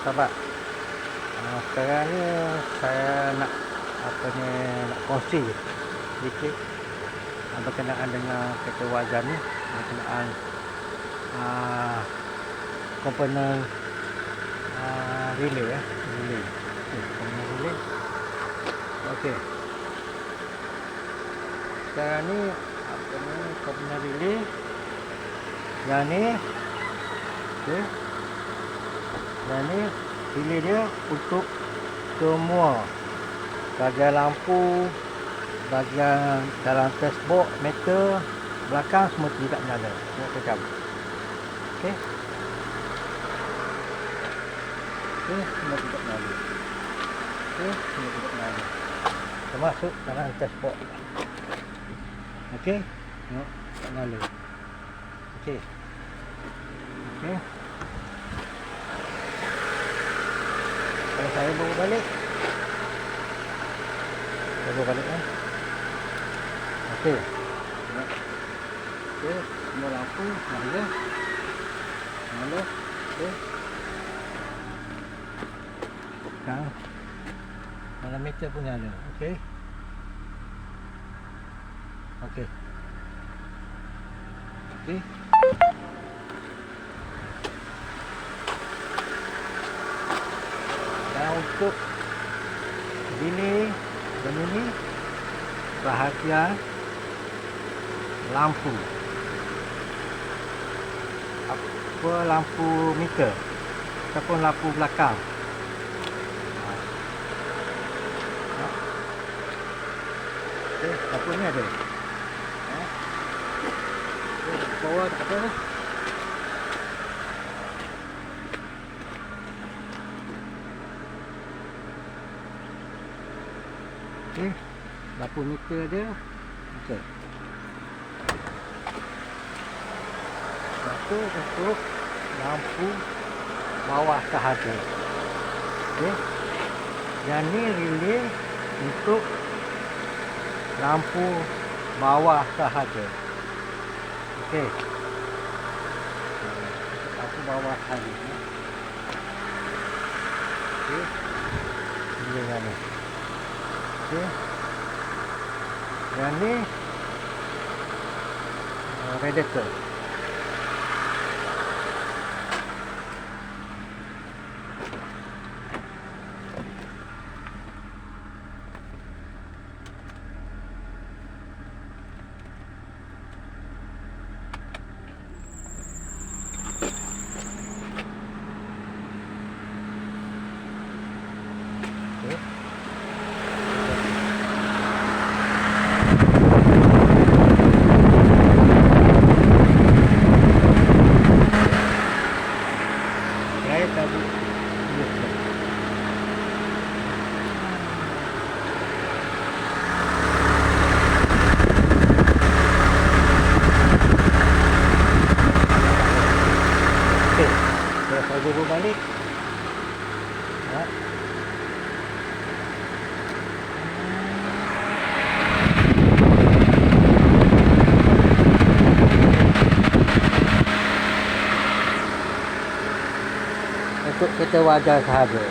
sahabat. Sekarang ni saya nak nak kongsi sedikit berkenaan dengan kereta wajan ni, berkenaan komponen relay ya. Relay. Komponen relay. Okey. Sekarang ni komponen relay. Yang ni okey. Yang ni relay dia untuk semua bahagian lampu, bahagian dalam dashboard, meter belakang semua tidak menyala, semua kejam. Okey. Okey, semua tidak menyala. Okey, semua tidak menyala. Termasuk dalam dashboard. Okey, tengok tak menyala. Okey. Okey. Kalau saya bawa balik, kan. Okey. Okey, semua lampu nyala. Nyala. Okey. Sekarang dalam meter pun nyala. Okey. Okey. Okey. Dan untuk relay dan ini bahagian lampu, apa lampu meter ataupun lampu belakang. Okey, lampu ni ada. Bawah tak apa lah. Okey, lampu meter dia. Okey. Satu untuk lampu bawah sahaja. Okey. Yang ni relay untuk lampu bawah sahaja. Okey. Lampu bawah sahaja. Okey. Ini yang ni. Okey. Yang ni radiator. Saya bawa balik. Ya. Untuk kereta wajar sahaja.